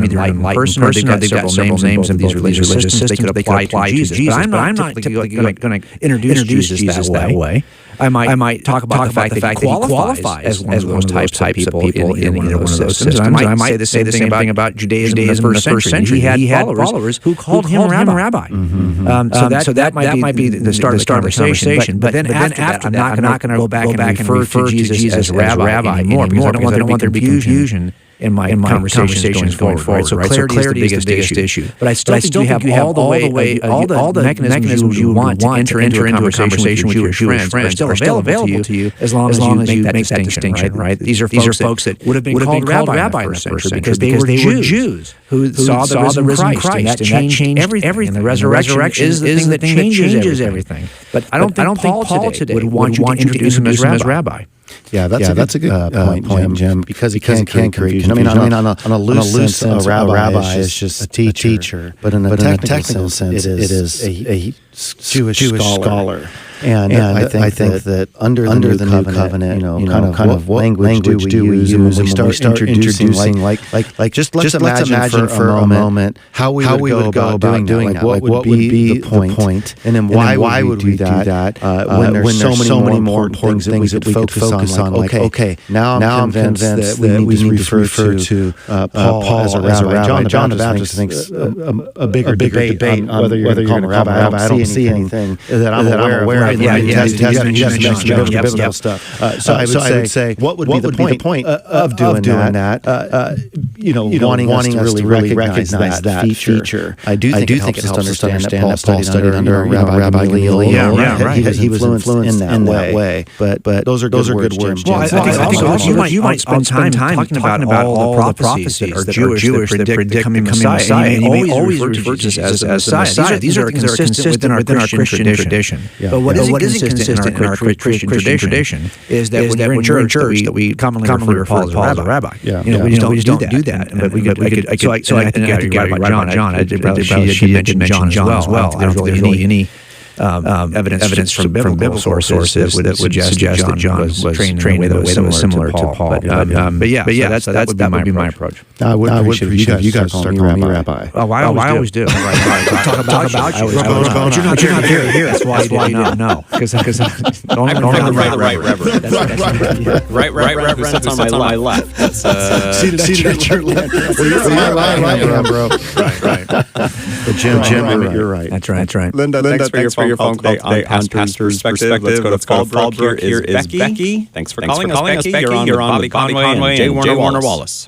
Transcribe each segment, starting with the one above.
either an enlightened person or they've got several names in these religious systems they could apply to Jesus. But I'm not typically going to introduce Jesus that way. I might talk about the fact that he qualifies as one of those types of people in either one of those systems. I might say the same thing about Judaism in the first century. He had followers who called him rabbi. So that might be the start of the conversation. But then after that, I'm not going to go back and refer to Jesus as rabbi anymore because I don't want there to be confusion in my conversations going forward. So clarity is the biggest issue. But I still think you have all the mechanisms you want to enter into a conversation with your Jewish friends are still available to you as long as you make that distinction, right? These are folks that would have been called rabbi in the first century because they were Jews who saw the risen Christ, and that changed everything. And the resurrection is the thing that changes everything. But I don't think Paul today would want you to introduce him as rabbi. Yeah, that's a good point, Jim. Because he can create. I mean, on a loose sense, a rabbi is just a teacher, but in a technical sense, it is a Jewish scholar. And I think that under the new covenant, kind of what language do we use when we start introducing like let's imagine for a moment how we would go about doing that. Like what would be the point, and then why would we do that when there's so many more important things that we could focus on? Like okay, now I'm convinced that we need to refer to Paul as a rabbi. John the Baptist thinks a bigger debate on whether you're going to call him a rabbi. I don't see anything that I'm aware of. Yeah, he hasn't mentioned biblical stuff. So I would say, what would be the point of doing that? Wanting us to really recognize that feature. I do think it helps us to understand that Paul studied under Rabbi Gamaliel. Yeah, right. He was influenced in that way. But those are good words. Well, I think you might spend time talking about all the prophecies that are Jewish that predict coming Messiah. And you may always refer to Jesus as Messiah. These are things that are consistent in our Christian tradition. But what is consistent in our Christian tradition is that when you're in church that we commonly refer to Paul as a rabbi. We just don't do that. But I think I could right about John. She mentioned John as well. There's really any evidence from biblical sources that would suggest that John was trained in a way that was similar to Paul. But that would be my approach. I would appreciate you guys start calling me rabbi. Oh, I always do. Talk about you. But you're not here. That's why you don't know. Because I'm the right reverend. Right reverend who sits on my left. Seated at your left. You're right, bro. Right. But Jim, you're right. That's right. Linda, thanks for your phone call today on Pastor's Perspective. Let's go to Fallbrook. Here is Becky. Thanks for calling us, Becky. You're on with Bobby Conway and Jay Warner Wallace.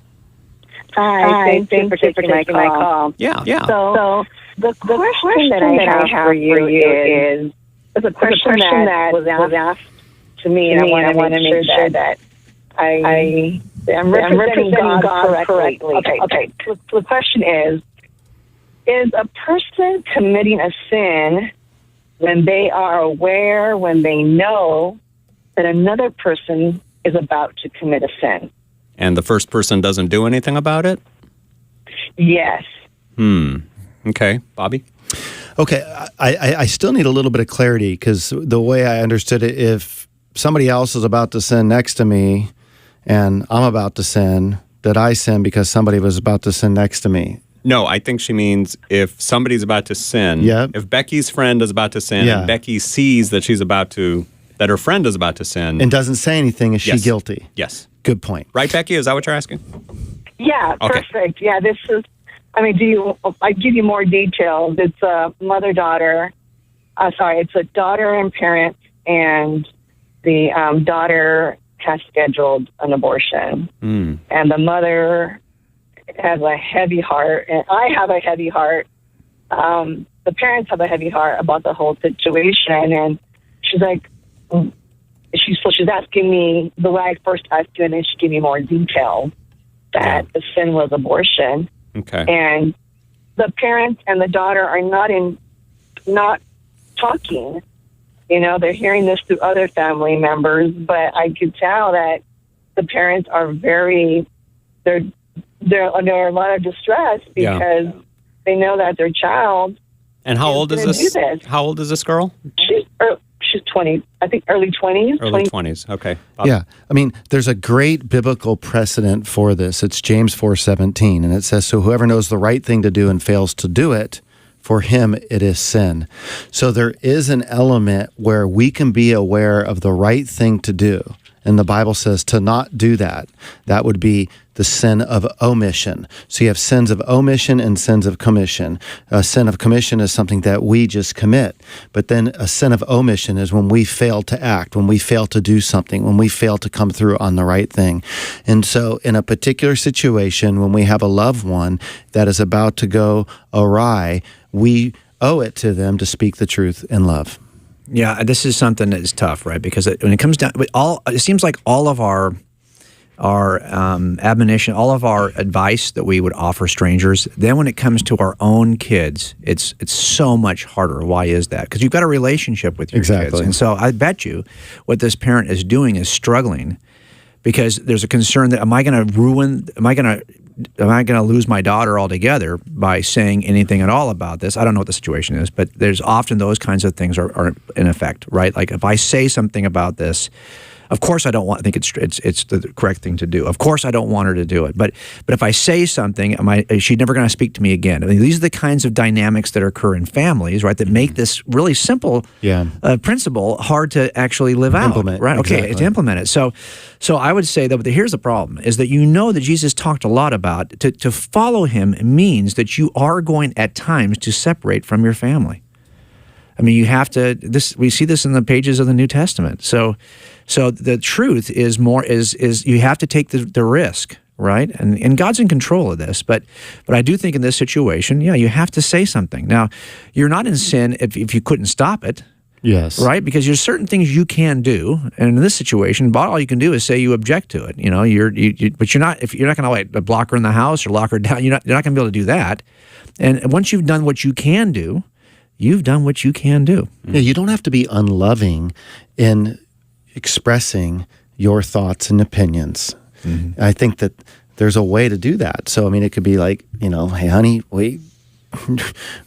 Hi, thanks for taking my call. Yeah. So the question that I have for you is a question that was asked to me, and I want to make sure that I'm representing God correctly. Okay. The question is a person committing a sin when they are aware, when they know that another person is about to commit a sin? And the first person doesn't do anything about it? Yes. Okay. Bobby? Okay. I still need a little bit of clarity because the way I understood it, if somebody else is about to sin next to me and I'm about to sin, did I sin because somebody was about to sin next to me? No, I think she means if somebody's about to sin, if Becky's friend is about to sin, and Becky sees that that her friend is about to sin. And doesn't say anything, is she guilty? Yes. Good point. Right, Becky? Is that what you're asking? Yeah, okay. Perfect. Yeah, this is, I give you more details. It's a mother-daughter, it's a daughter and parent, and the daughter has scheduled an abortion. And the mother has a heavy heart, and I have a heavy heart. The parents have a heavy heart about the whole situation, and she's like, she's asking me the way I first asked you, and then she gave me more detail that the sin was abortion. Okay. And the parents and the daughter are not talking. They're hearing this through other family members, but I could tell that the parents are they're under a lot of distress because they know that their child. And how old is this? How old is this girl? She's she's 20, I think early 20s. Early 20s, okay. Yeah, I mean, there's a great biblical precedent for this. It's James 4:17, and it says, "So whoever knows the right thing to do and fails to do it, for him it is sin." So there is an element where we can be aware of the right thing to do. And the Bible says to not do that. That would be the sin of omission. So you have sins of omission and sins of commission. A sin of commission is something that we just commit. But then a sin of omission is when we fail to act, when we fail to do something, when we fail to come through on the right thing. And so in a particular situation, when we have a loved one that is about to go awry, we owe it to them to speak the truth in love. Yeah, this is something that is tough, right? Because when it comes down, it seems like all of our admonition, all of our advice that we would offer strangers, then when it comes to our own kids, it's so much harder. Why is that? Because you've got a relationship with your kids, and so I bet you what this parent is doing is struggling because there's a concern that am I going to lose my daughter altogether by saying anything at all about this? I don't know what the situation is, but there's often those kinds of things are in effect, right? Like if I say something about this, of course I think it's the correct thing to do. Of course I don't want her to do it, but if I say something, is she never going to speak to me again? I mean, these are the kinds of dynamics that occur in families, right? That make this really simple principle hard to actually live out, right? Okay, exactly. To implement it. So I would say that here's the problem: is that that Jesus talked a lot about to follow him means that you are going at times to separate from your family. I mean, you have to. We see this in the pages of the New Testament. So the truth is you have to take the risk, right? And God's in control of this. But I do think in this situation, you have to say something. Now, you're not in sin if you couldn't stop it. Yes. Right? Because there's certain things you can do, and in this situation, all you can do is say you object to it. But you're not going to block her in the house or lock her down. You're not going to be able to do that. And once you've done what you can do, you've done what you can do. Yeah, you don't have to be unloving in expressing your thoughts and opinions. Mm-hmm. I think that there's a way to do that. So, I mean, it could be like, hey, honey, we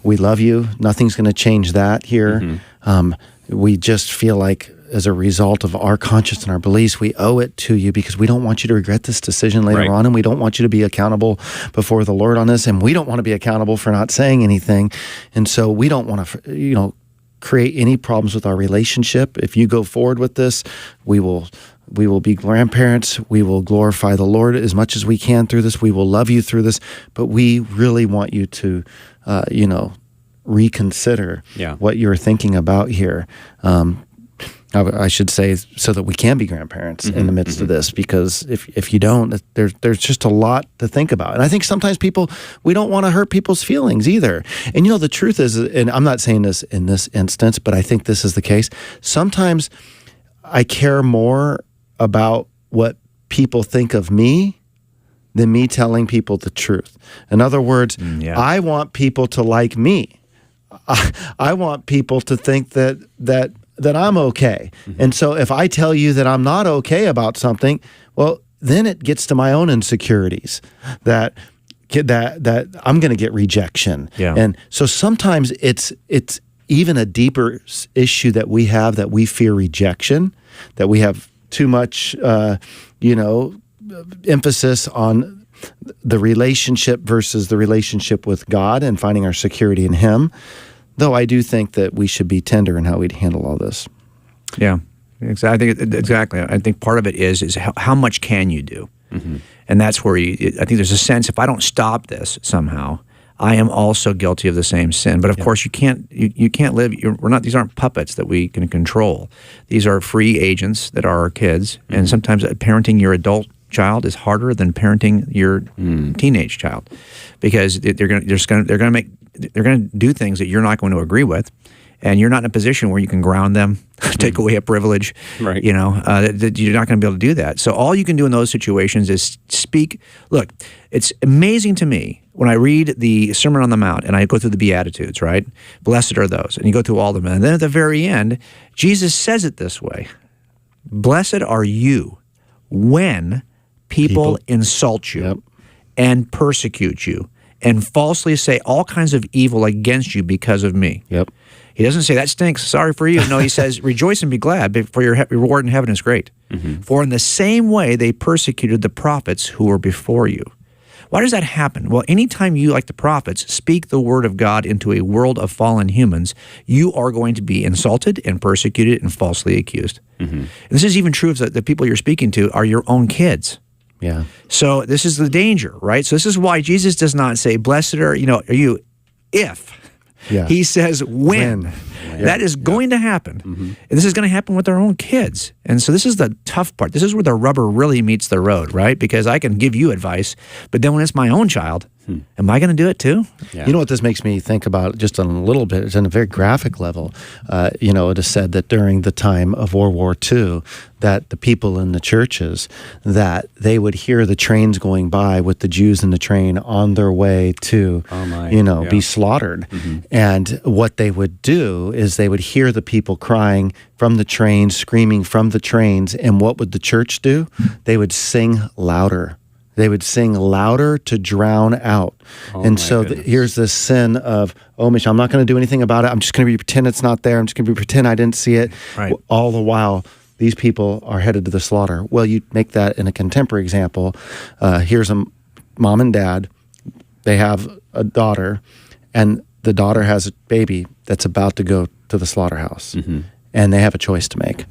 love you. Nothing's going to change that here. Mm-hmm. We just feel like as a result of our conscience and our beliefs, we owe it to you because we don't want you to regret this decision later on, and we don't want you to be accountable before the Lord on this, and we don't want to be accountable for not saying anything. And so we don't want to, create any problems with our relationship. If you go forward with this, we will be grandparents. We will glorify the Lord as much as we can through this. We will love you through this, but we really want you to, reconsider what you're thinking about here. I should say, so that we can be grandparents in the midst of this, because if you don't, there's just a lot to think about. And I think sometimes we don't want to hurt people's feelings either. And the truth is, and I'm not saying this in this instance, but I think this is the case, sometimes I care more about what people think of me than me telling people the truth. In other words, I want people to like me. I want people to think that I'm okay. Mm-hmm. And so if I tell you that I'm not okay about something, well, then it gets to my own insecurities that I'm going to get rejection. Yeah. And so sometimes it's even a deeper issue that we have, that we fear rejection, that we have too much, emphasis on the relationship versus the relationship with God and finding our security in Him. Though I do think that we should be tender in how we handle all this. Yeah, exactly. I think part of it is how much can you do? Mm-hmm. And that's where I think there's a sense, if I don't stop this somehow, I am also guilty of the same sin. But of course, you can't live. These aren't puppets that we can control. These are free agents that are our kids. Mm-hmm. And sometimes parenting your adult child is harder than parenting your teenage child, because they're going to do things that you're not going to agree with, and you're not in a position where you can ground them, take away a privilege. Right. You're not going to be able to do that. So all you can do in those situations is speak. Look, it's amazing to me when I read the Sermon on the Mount and I go through the Beatitudes, right? Blessed are those. And you go through all of them. And then at the very end, Jesus says it this way: blessed are you when people insult you and persecute you and falsely say all kinds of evil against you because of me. Yep. He doesn't say, that stinks, sorry for you. No, he says, rejoice and be glad, for your reward in heaven is great. For in the same way they persecuted the prophets who were before you. Why does that happen? Well, anytime you, like the prophets, speak the word of God into a world of fallen humans, you are going to be insulted and persecuted and falsely accused. And this is even true of the people you're speaking to are your own kids. Yeah. So this is the danger, right? So this is why Jesus does not say, blessed are you, if. Yeah. He says, when. That is going to happen. And this is going to happen with our own kids. And so this is the tough part. This is where the rubber really meets the road, right? Because I can give you advice, but then when it's my own child, am I going to do it too? Yeah. You know what this makes me think about just on a little bit? It's on a very graphic level. It is said that during the time of World War II, that the people in the churches, that they would hear the trains going by with the Jews in the train on their way to, be slaughtered. And what they would do is they would hear the people crying from the trains, screaming from the trains. And what would the church do? They would sing louder. They would sing louder to drown out. And so here's this sin of, Michelle, I'm not going to do anything about it. I'm just going to pretend it's not there. I'm just going to pretend I didn't see it. Right. All the while, these people are headed to the slaughter. Well, you make that in a contemporary example. Here's a mom and dad. They have a daughter, and the daughter has a baby that's about to go to the slaughterhouse. And they have a choice to make.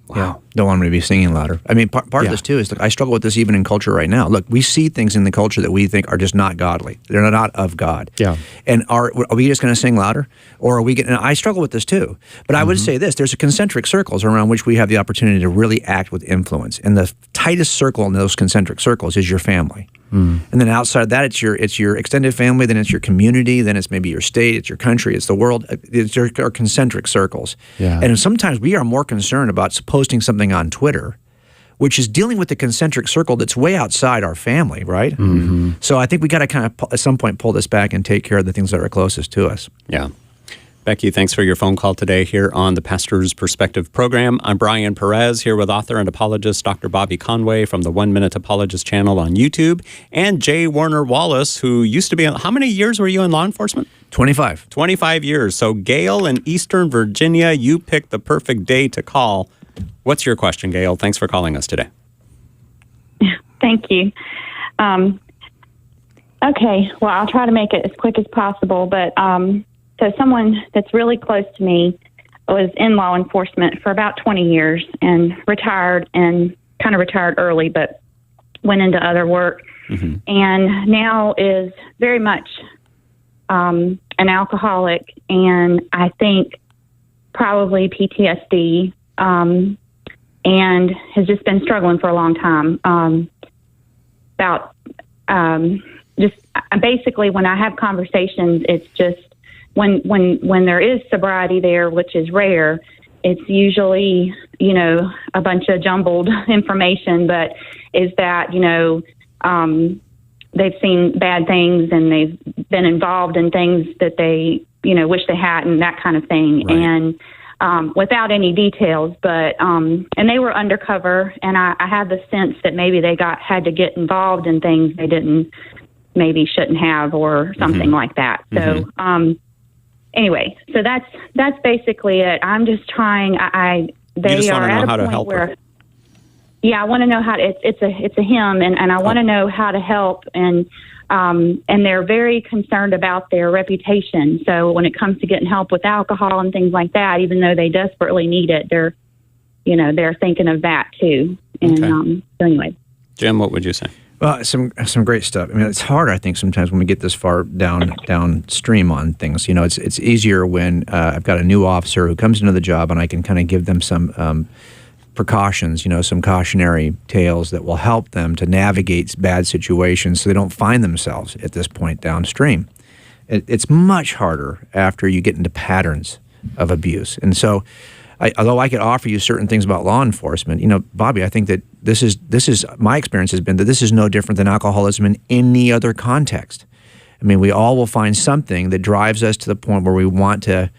Wow. Yeah, don't want me to be singing louder. I mean, part of this too is, look, I struggle with this even in culture right now. Look, we see things in the culture that we think are just not godly. They're not of God. Yeah. And are we just going to sing louder? Or are we going to, I struggle with this too. But I would say this, there's a concentric circles around which we have the opportunity to really act with influence. And the tightest circle in those concentric circles is your family. And then outside of that, it's your extended family, then it's your community, then it's maybe your state, it's your country, it's the world. It's our concentric circles. Yeah. And sometimes we are more concerned about posting something on Twitter, which is dealing with the concentric circle that's way outside our family, right? So I think we got to kind of, at some point, pull this back and take care of the things that are closest to us. Yeah. Becky, thanks for your phone call today here on the Pastor's Perspective program. I'm Brian Perez, here with author and apologist Dr. Bobby Conway from the 1 Minute Apologist channel on YouTube, and Jay Warner Wallace, who used to be, how many years were you in law enforcement? 25. 25 years. So Gail in Eastern Virginia, you picked the perfect day to call. What's your question, Gail? Thanks for calling us today. Thank you. Okay, well, I'll try to make it as quick as possible, but so someone that's really close to me was in law enforcement for about 20 years and retired, and kind of retired early, but went into other work, and now is very much an alcoholic, and I think probably PTSD, and has just been struggling for a long time. Just basically, when I have conversations, it's just when there is sobriety there, which is rare, it's usually, a bunch of jumbled information, but is that, they've seen bad things and they've been involved in things that they, wish they hadn't, that kind of thing. Right. And without any details, but, and they were undercover, and I had the sense that maybe they had to get involved in things they maybe shouldn't have, or something like that. So, anyway, so that's basically it. I'm just trying. They are at a point where, I want to know how to, it's a him, and I want to know how to help, and they're very concerned about their reputation. So when it comes to getting help with alcohol and things like that, even though they desperately need it, they're thinking of that too. And so anyway, Jim, what would you say? Well, some great stuff. I mean, it's hard, I think, sometimes when we get this far downstream on things. It's easier when I've got a new officer who comes into the job, and I can kind of give them some precautions, some cautionary tales that will help them to navigate bad situations so they don't find themselves at this point downstream. It's much harder after you get into patterns of abuse. And so, although I could offer you certain things about law enforcement, Bobby, I think that this is my experience has been that this is no different than alcoholism in any other context. I mean, we all will find something that drives us to the point where we want to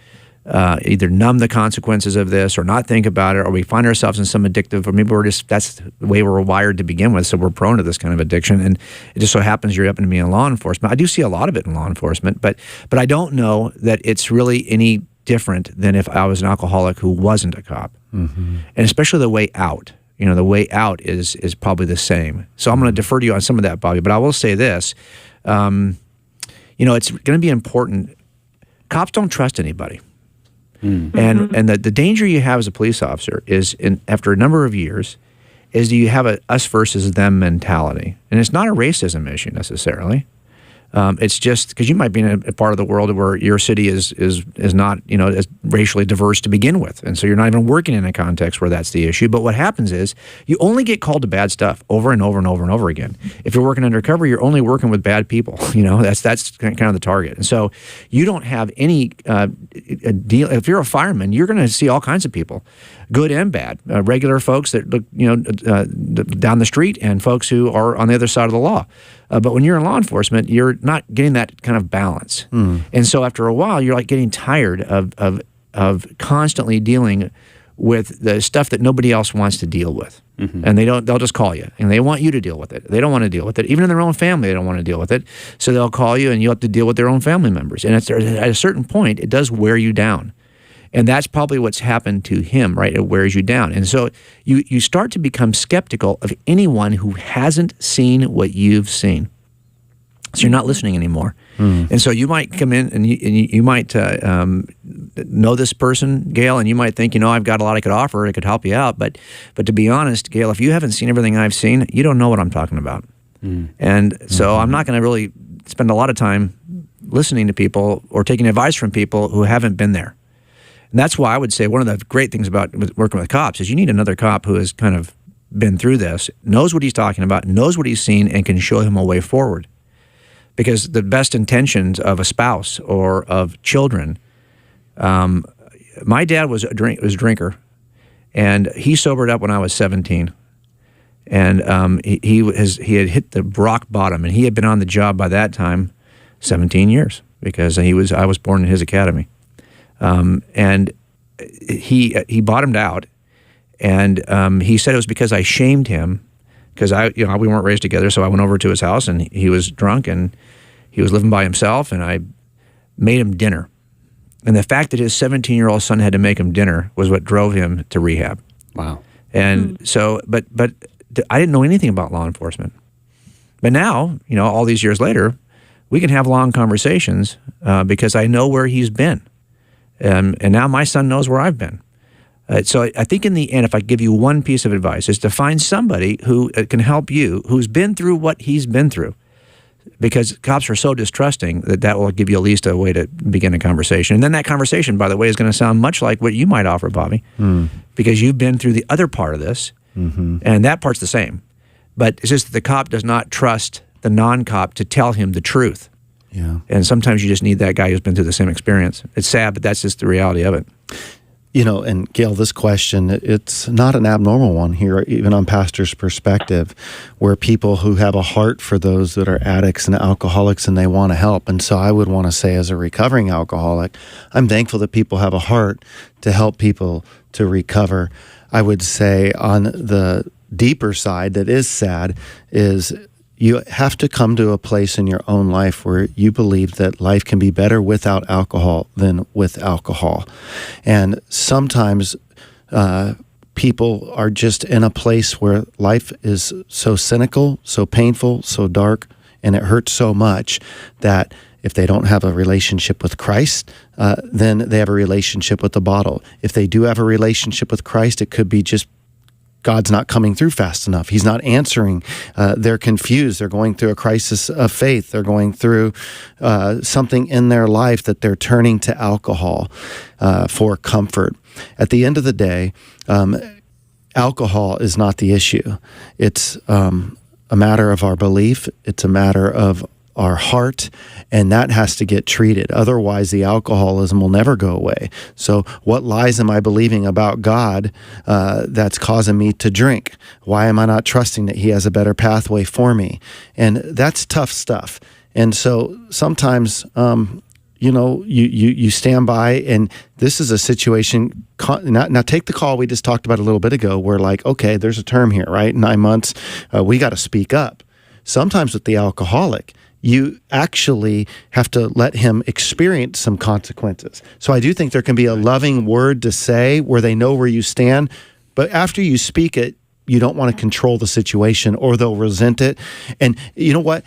either numb the consequences of this or not think about it, or we find ourselves in some addictive, or maybe that's the way we're wired to begin with, so we're prone to this kind of addiction. And it just so happens you happen to be in law enforcement. I do see a lot of it in law enforcement, but I don't know that it's really any different than if I was an alcoholic who wasn't a cop. And especially the way out. The way out is probably the same. So I'm going to defer to you on some of that, Bobby, but I will say this. It's going to be important. Cops don't trust anybody. And the danger you have as a police officer is, after a number of years, is you have a us versus them mentality. And it's not a racism issue necessarily. It's just because you might be in a part of the world where your city is not, as racially diverse to begin with. And so you're not even working in a context where that's the issue. But what happens is you only get called to bad stuff over and over and over and over again. If you're working undercover, you're only working with bad people. That's kind of the target. And so you don't have any deal. If you're a fireman, you're going to see all kinds of people, good and bad, regular folks that look, down the street and folks who are on the other side of the law. But when you're in law enforcement, you're not getting that kind of balance. And so after a while, you're like getting tired of constantly dealing with the stuff that nobody else wants to deal with. And they'll just call you, and they want you to deal with it. They don't want to deal with it. Even in their own family, they don't want to deal with it. So they'll call you, and you have to deal with their own family members. And at a certain point, it does wear you down. And that's probably what's happened to him, right? It wears you down. And so you start to become skeptical of anyone who hasn't seen what you've seen. So you're not listening anymore. And so you might come in and you might know this person, Gail, and you might think, I've got a lot I could offer. I could help you out. But to be honest, Gail, if you haven't seen everything I've seen, you don't know what I'm talking about. And so I'm not going to really spend a lot of time listening to people or taking advice from people who haven't been there. And that's why I would say one of the great things about working with cops is you need another cop who has kind of been through this, knows what he's talking about, knows what he's seen, and can show him a way forward. Because the best intentions of a spouse or of children, my dad was a drinker, and he sobered up when I was 17. And he had hit the rock bottom, and he had been on the job by that time 17 years because I was born in his academy. And he bottomed out, and he said it was because I shamed him, because we weren't raised together. So I went over to his house, and he was drunk, and he was living by himself, and I made him dinner. And the fact that his 17-year-old son had to make him dinner was what drove him to rehab. Wow. And so, but I didn't know anything about law enforcement. But now, all these years later, we can have long conversations because I know where he's been. And now my son knows where I've been. So I think in the end, if I give you one piece of advice, is to find somebody who can help you, who's been through what he's been through. Because cops are so distrusting that will give you at least a way to begin a conversation. And then that conversation, by the way, is going to sound much like what you might offer, Bobby, because you've been through the other part of this, and that part's the same. But it's just that the cop does not trust the non-cop to tell him the truth. Yeah. And sometimes you just need that guy who's been through the same experience. It's sad, but that's just the reality of it. And Gail, this question, it's not an abnormal one here, even on Pastor's perspective, where people who have a heart for those that are addicts and alcoholics and they want to help. And so I would want to say, as a recovering alcoholic, I'm thankful that people have a heart to help people to recover. I would say on the deeper side that is sad is you have to come to a place in your own life where you believe that life can be better without alcohol than with alcohol. And sometimes people are just in a place where life is so cynical, so painful, so dark, and it hurts so much that if they don't have a relationship with Christ, then they have a relationship with the bottle. If they do have a relationship with Christ, it could be just God's not coming through fast enough. He's not answering. They're confused. They're going through a crisis of faith. They're going through something in their life that they're turning to alcohol for comfort. At the end of the day, alcohol is not the issue. It's a matter of our belief. It's a matter of our heart, and that has to get treated. Otherwise, the alcoholism will never go away. So what lies am I believing about God that's causing me to drink? Why am I not trusting that he has a better pathway for me? And that's tough stuff. And so sometimes, you stand by, and this is a situation. Now take the call we just talked about a little bit ago. We're like, okay, there's a term here, right? 9 months. We got to speak up. Sometimes with the alcoholic, you actually have to let him experience some consequences. So I do think there can be a loving word to say where they know where you stand, but after you speak it, you don't want to control the situation or they'll resent it. And you know what?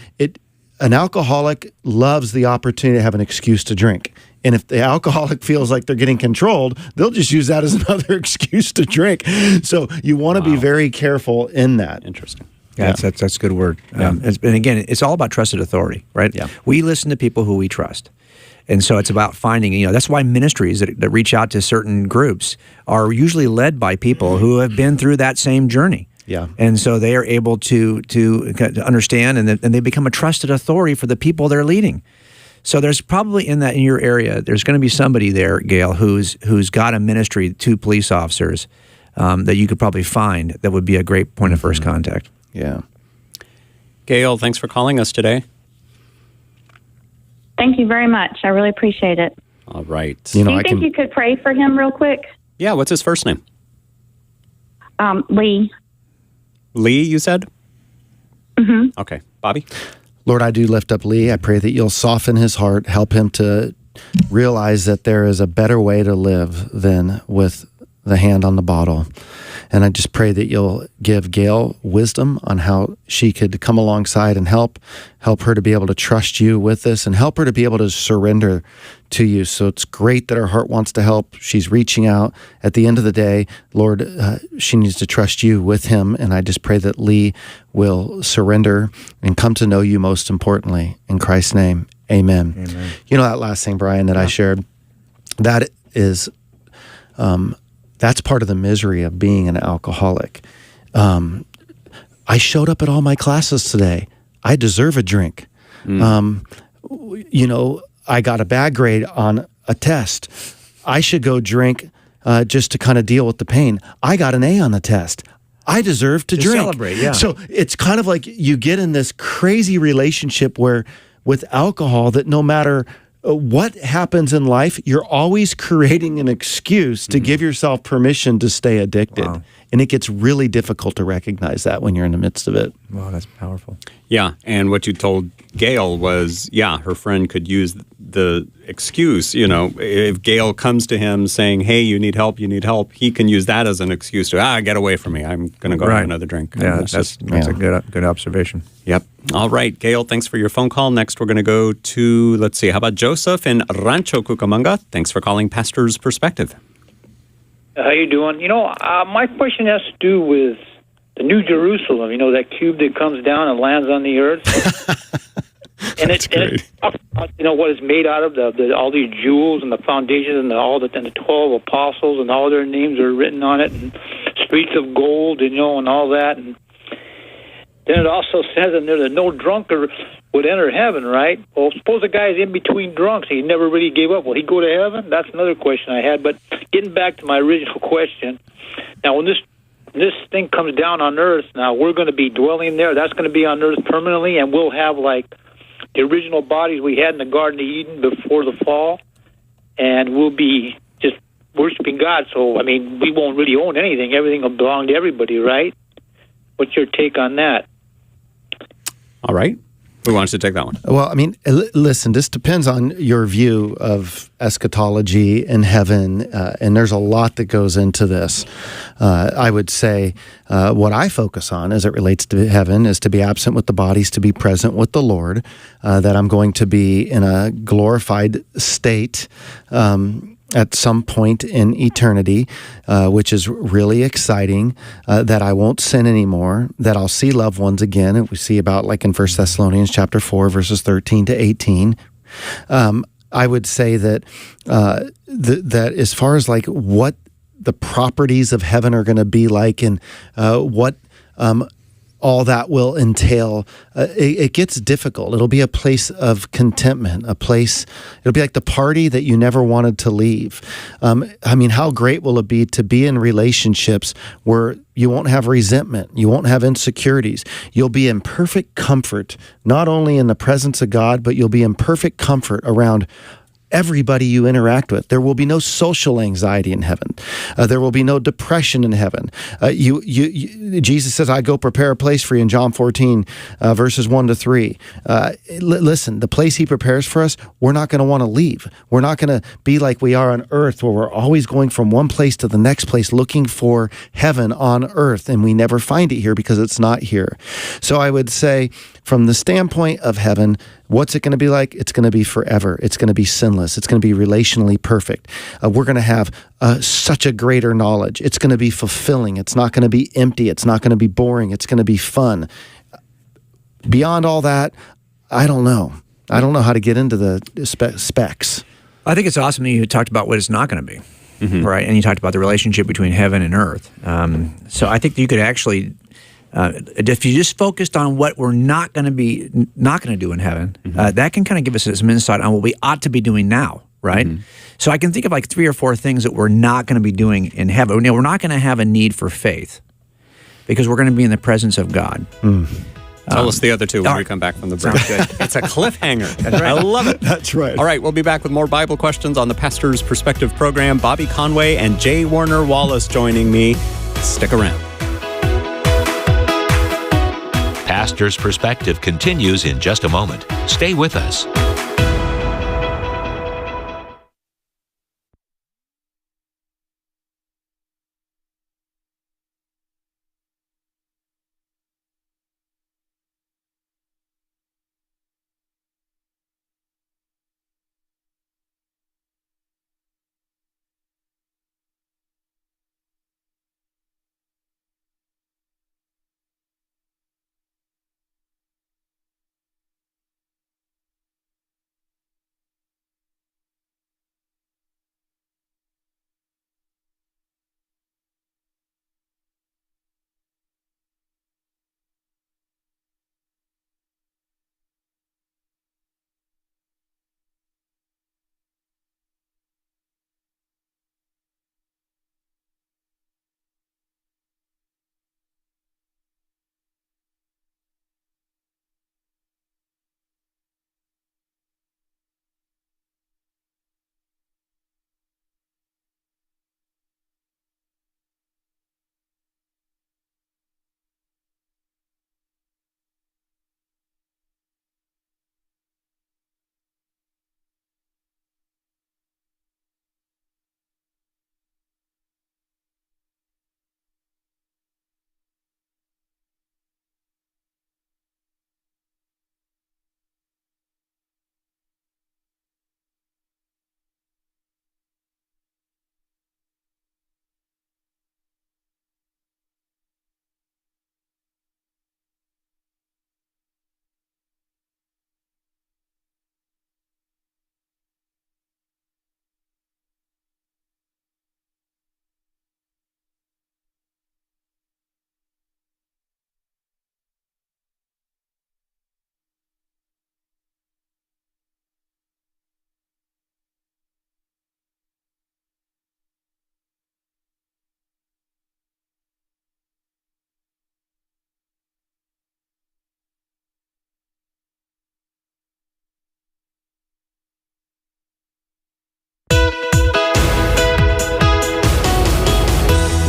An alcoholic loves the opportunity to have an excuse to drink. And if the alcoholic feels like they're getting controlled, they'll just use that as another excuse to drink. So you want to be very careful in that. Interesting. Yeah, that's a good word. And again, it's all about trusted authority, right? Yeah. We listen to people who we trust. And so it's about finding, that's why ministries that reach out to certain groups are usually led by people who have been through that same journey. Yeah. And so they are able to understand and they become a trusted authority for the people they're leading. So there's probably in your area, there's going to be somebody there, Gail, who's got a ministry to police officers that you could probably find that would be a great point of first contact. Yeah. Gail, thanks for calling us today. Thank you very much. I really appreciate it. All right. Do you think you could pray for him real quick? Yeah, what's his first name? Lee. Lee, you said? Mm-hmm. Okay. Bobby? Lord, I do lift up Lee. I pray that you'll soften his heart, help him to realize that there is a better way to live than with the hand on the bottle. And I just pray that you'll give Gail wisdom on how she could come alongside and help her to be able to trust you with this and help her to be able to surrender to you. So it's great that her heart wants to help. She's reaching out. At the end of the day, Lord, she needs to trust you with him. And I just pray that Lee will surrender and come to know you most importantly. In Christ's name, amen. Amen. You know that last thing, Brian, that I shared, that is... that's part of the misery of being an alcoholic. I showed up at all my classes today. I deserve a drink. I got a bad grade on a test. I should go drink just to kind of deal with the pain. I got an A on the test. I deserve to drink. Celebrate, yeah. So it's kind of like you get in this crazy relationship where with alcohol that no matter what happens in life, you're always creating an excuse to give yourself permission to stay addicted. Wow. And it gets really difficult to recognize that when you're in the midst of it. Wow, that's powerful. Yeah, and what you told Gail was, her friend could use the excuse, if Gail comes to him saying, hey, you need help, he can use that as an excuse to, get away from me, I'm going to go have another drink. Yeah, that's a good observation. Yep. All right, Gail, thanks for your phone call. Next, we're going to go to, how about Joseph in Rancho Cucamonga? Thanks for calling Pastor's Perspective. How you doing? My question has to do with the New Jerusalem, that cube that comes down and lands on the earth. And it's what it's made out of, all these jewels and the foundations and the 12 apostles and all their names are written on it, and streets of gold, and all that. And then it also says in there that no drunkard would enter heaven, right? Well, suppose a guy's in between drunks and he never really gave up. Will he go to heaven? That's another question I had. But getting back to my original question, now when this thing comes down on earth, now we're going to be dwelling there. That's going to be on earth permanently, and we'll have like the original bodies we had in the Garden of Eden before the fall, and we'll be just worshiping God. So, we won't really own anything. Everything will belong to everybody, right? What's your take on that? All right. Who wants to take that one? Well, listen, this depends on your view of eschatology and heaven, and there's a lot that goes into this. I would say what I focus on as it relates to heaven is to be absent with the bodies, to be present with the Lord, that I'm going to be in a glorified state at some point in eternity, which is really exciting, that I won't sin anymore, that I'll see loved ones again. And we see about like in 1 Thessalonians chapter 4, verses 13 to 18. I would say that that as far as like what the properties of heaven are going to be like and what all that will entail, it gets difficult. It'll be a place of contentment, it'll be like the party that you never wanted to leave. How great will it be to be in relationships where you won't have resentment, you won't have insecurities. You'll be in perfect comfort, not only in the presence of God, but you'll be in perfect comfort around everybody you interact with. There will be no social anxiety in heaven. There will be no depression in heaven. Jesus says, I go prepare a place for you in John 14, verses 1-3. Listen, the place he prepares for us, we're not going to want to leave. We're not going to be like we are on earth, where we're always going from one place to the next place looking for heaven on earth, and we never find it here because it's not here. So I would say, from the standpoint of heaven, what's it going to be like? It's going to be forever. It's going to be sinless. It's going to be relationally perfect. We're going to have such a greater knowledge. It's going to be fulfilling. It's not going to be empty. It's not going to be boring. It's going to be fun. Beyond all that, I don't know. I don't know how to get into the specs. I think it's awesome that you talked about what it's not going to be, right? And you talked about the relationship between heaven and earth. So I think you could actually, if you just focused on what we're not going to do in heaven, that can kind of give us some insight on what we ought to be doing now, right? So I can think of like 3 or 4 things that we're not going to be doing in heaven. You know, we're not going to have a need for faith because we're going to be in the presence of God. Tell us the other 2 when we come back from the break. It's a cliffhanger. That's right. I love it. That's right. All right, we'll be back with more Bible questions on the Pastor's Perspective program. Bobby Conway and J. Warner Wallace joining me. Stick around. Pastor's Perspective continues in just a moment. Stay with us.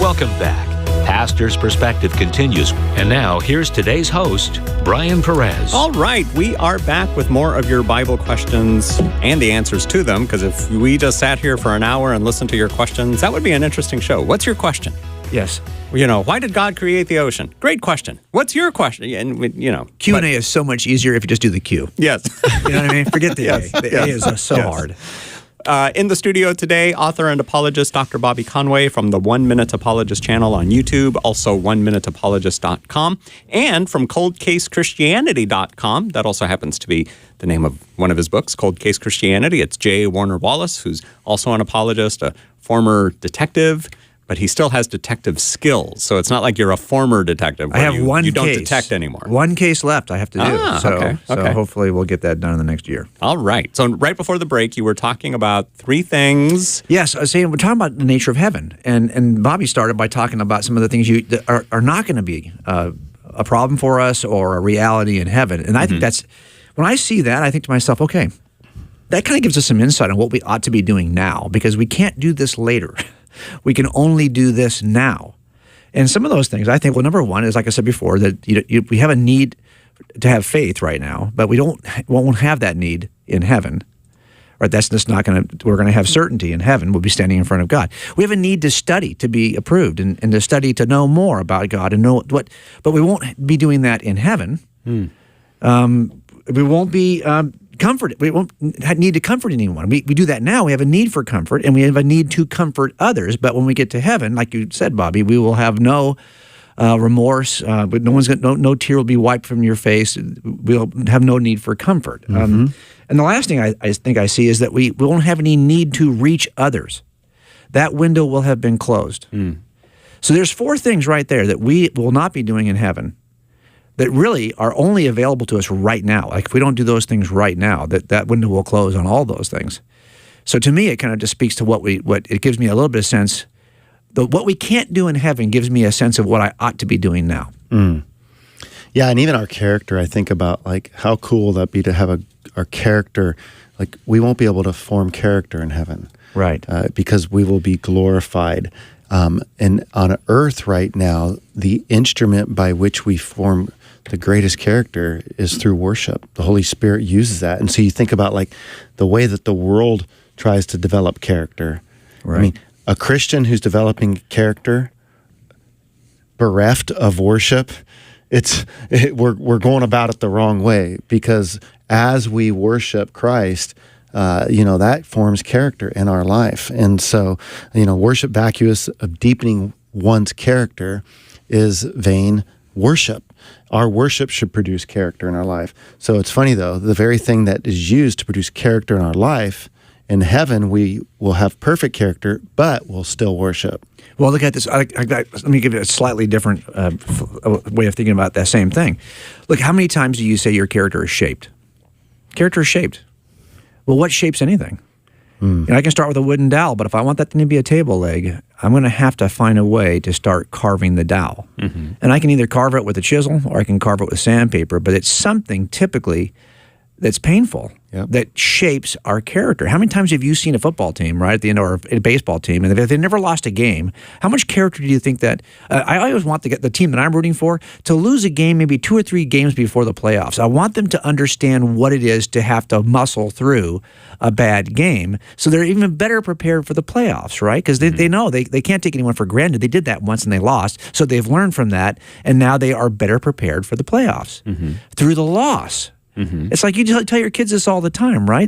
Welcome back. Pastor's Perspective continues. And now, here's today's host, Brian Perez. All right, we are back with more of your Bible questions and the answers to them, because if we just sat here for an hour and listened to your questions, that would be an interesting show. What's your question? Yes. You know, why did God create the ocean? Great question. What's your question? And, you know. Q&A is so much easier if you just do the Q. Yes. You know what I mean? Forget the A. The A is so hard. In the studio today, author and apologist Dr. Bobby Conway from the 1 Minute Apologist channel on YouTube, also 1minuteapologist.com, and from coldcasechristianity.com. That also happens to be the name of one of his books, Cold Case Christianity. It's J. Warner Wallace, who's also an apologist, a former detective, but he still has detective skills. So it's not like you're a former detective. I have one case. You don't detect anymore. One case left I have to do. So hopefully we'll get that done in the next year. All right. So right before the break, you were talking about 3 things. Yes, I was saying we're talking about the nature of heaven. And Bobby started by talking about some of the things that are not going to be a problem for us or a reality in heaven. And I think that's, when I see that, I think to myself, okay, that kind of gives us some insight on what we ought to be doing now, because we can't do this later. We can only do this now. And some of those things, I think, well, number one is, like I said before, that we have a need to have faith right now, but we won't have that need in heaven. Right? That's just not going to, we're going to have certainty in heaven. We'll be standing in front of God. We have a need to study to be approved and to study to know more about God and know what, but we won't be doing that in heaven. We won't be comforted. We won't need to comfort anyone. We do that now. We have a need for comfort, and we have a need to comfort others. But when we get to heaven, like you said, Bobby, we will have no remorse. But no tear will be wiped from your face. We'll have no need for comfort. And the last thing I think I see is that we won't have any need to reach others. That window will have been closed. So there's 4 things right there that we will not be doing in heaven that really are only available to us right now. Like if we don't do those things right now, that window will close on all those things. So to me, it kind of just speaks to what it gives me a little bit of sense. What we can't do in heaven gives me a sense of what I ought to be doing now. Yeah, and even our character, I think about like how cool will that be to have our character, like we won't be able to form character in heaven. Right. Because we will be glorified. And on earth right now, the instrument by which we form the greatest character is through worship. The Holy Spirit uses that. And so you think about like the way that the world tries to develop character. Right. I mean, a Christian who's developing character, bereft of worship, we're going about it the wrong way, because as we worship Christ, that forms character in our life. And so, worship vacuous of deepening one's character is vain worship. Our worship should produce character in our life. So it's funny, though, the very thing that is used to produce character in our life, in heaven we will have perfect character, but we'll still worship. Well, look at this. Let me give you a slightly different way of thinking about that same thing. Look, how many times do you say your character is shaped? Character is shaped. Well, what shapes anything? I can start with a wooden dowel, but if I want that thing to be a table leg, I'm going to have to find a way to start carving the dowel. And I can either carve it with a chisel or I can carve it with sandpaper, but it's something typically that's painful, that shapes our character. How many times have you seen a football team, right, at the end, or a baseball team, and if they never lost a game, how much character do you think that I always want the team that I'm rooting for to lose a game maybe 2 or 3 games before the playoffs. I want them to understand what it is to have to muscle through a bad game so they're even better prepared for the playoffs, right? Because they know they can't take anyone for granted. They did that once and they lost, so they've learned from that, and now they are better prepared for the playoffs through the loss. It's like you tell your kids this all the time, right?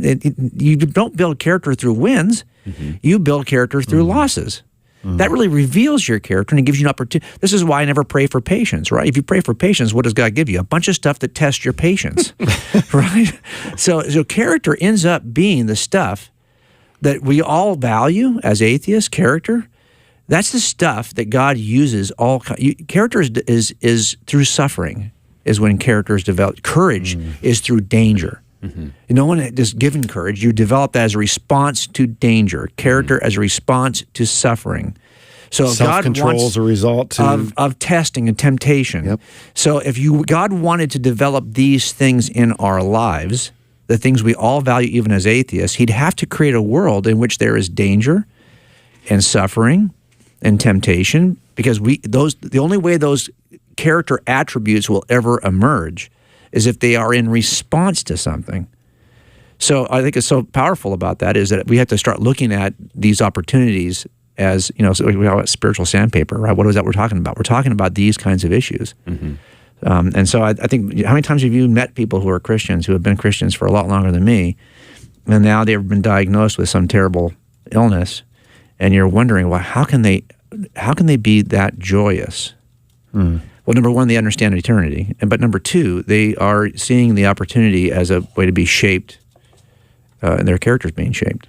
You don't build character through wins. You build character through losses. That really reveals your character and it gives you an opportunity. This is why I never pray for patience, right? If you pray for patience, what does God give you? A bunch of stuff that tests your patience, right? So character ends up being the stuff that we all value as atheists, character. That's the stuff that God uses. Character is through suffering. Is when character is developed. Courage is through danger. No one is given courage. You develop that as a response to danger. Character as a response to suffering. So self-control God wants as a result of testing and temptation. So if God wanted to develop these things in our lives, the things we all value even as atheists, he'd have to create a world in which there is danger and suffering and temptation, because the only way those character attributes will ever emerge is if they are in response to something. So I think it's so powerful about that is that we have to start looking at these opportunities as, so we call it spiritual sandpaper, right? What is that we're talking about? We're talking about these kinds of issues. And so I think, how many times have you met people who are Christians, who have been Christians for a lot longer than me, and now they've been diagnosed with some terrible illness, and you're wondering, well, how can they be that joyous? Well, number one, they understand eternity. But number two, they are seeing the opportunity as a way to be shaped, and their characters being shaped.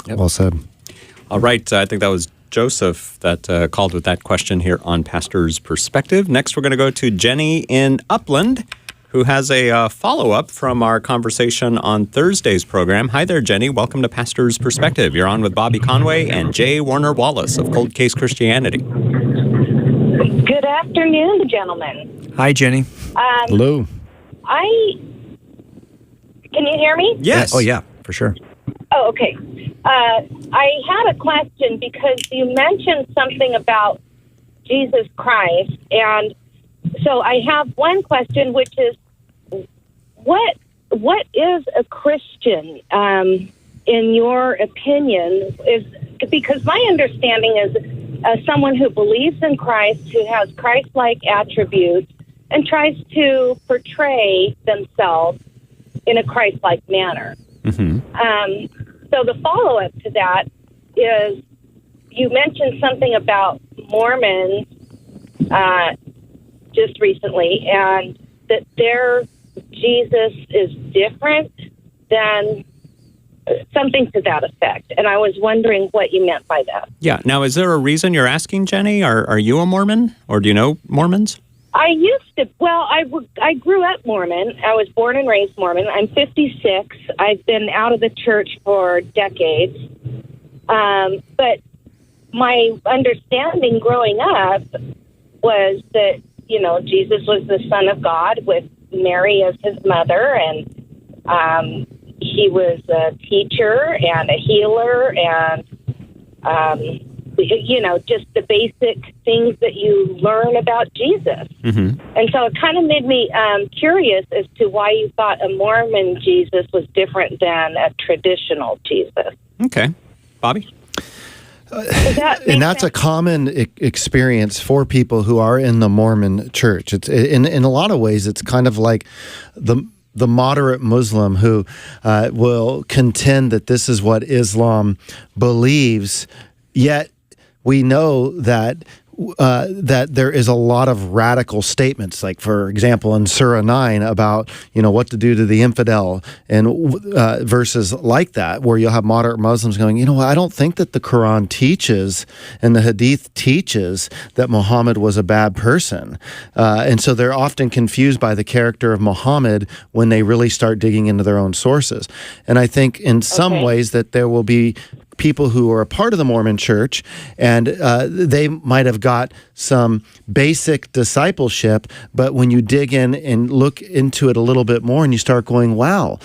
Well said. All right. I think that was Joseph that called with that question here on Pastor's Perspective. Next, we're going to go to Jenny in Upland, who has a follow-up from our conversation on Thursday's program. Hi there, Jenny. Welcome to Pastor's Perspective. You're on with Bobby Conway and Jay Warner Wallace of Cold Case Christianity. Good afternoon, gentlemen. Hi, Jenny. Hello. Can you hear me? Yes. Oh, yeah. for sure. Oh, okay. I had a question because you mentioned something about Jesus Christ, and so I have one question, which is, what is a Christian in your opinion? Is because my understanding is someone who believes in Christ, who has Christ-like attributes, and tries to portray themselves in a Christ-like manner. So the follow-up to that is, you mentioned something about Mormons just recently, and that their Jesus is different than something to that effect. And I was wondering what you meant by that. Yeah. Now, is there a reason you're asking, Jenny? Are you a Mormon, or do you know Mormons? I used to, I grew up Mormon. I was born and raised Mormon. I'm 56. I've been out of the church for decades. But my understanding growing up was that, Jesus was the Son of God with Mary as his mother, and he was a teacher and a healer, and just the basic things that you learn about Jesus. And so it kind of made me curious as to why you thought a Mormon Jesus was different than a traditional Jesus. Okay. Bobby? And that's a common experience for people who are in the Mormon church. It's in a lot of ways, it's kind of like the moderate Muslim who will contend that this is what Islam believes, yet we know that there is a lot of radical statements, like, for example, in Surah 9 about, what to do to the infidel, and verses like that, where you'll have moderate Muslims going, I don't think that the Quran teaches and the Hadith teaches that Muhammad was a bad person. And so they're often confused by the character of Muhammad when they really start digging into their own sources. And I think in some ways that there will be people who are a part of the Mormon church, and they might have got some basic discipleship, but when you dig in and look into it a little bit more and you start going, wow,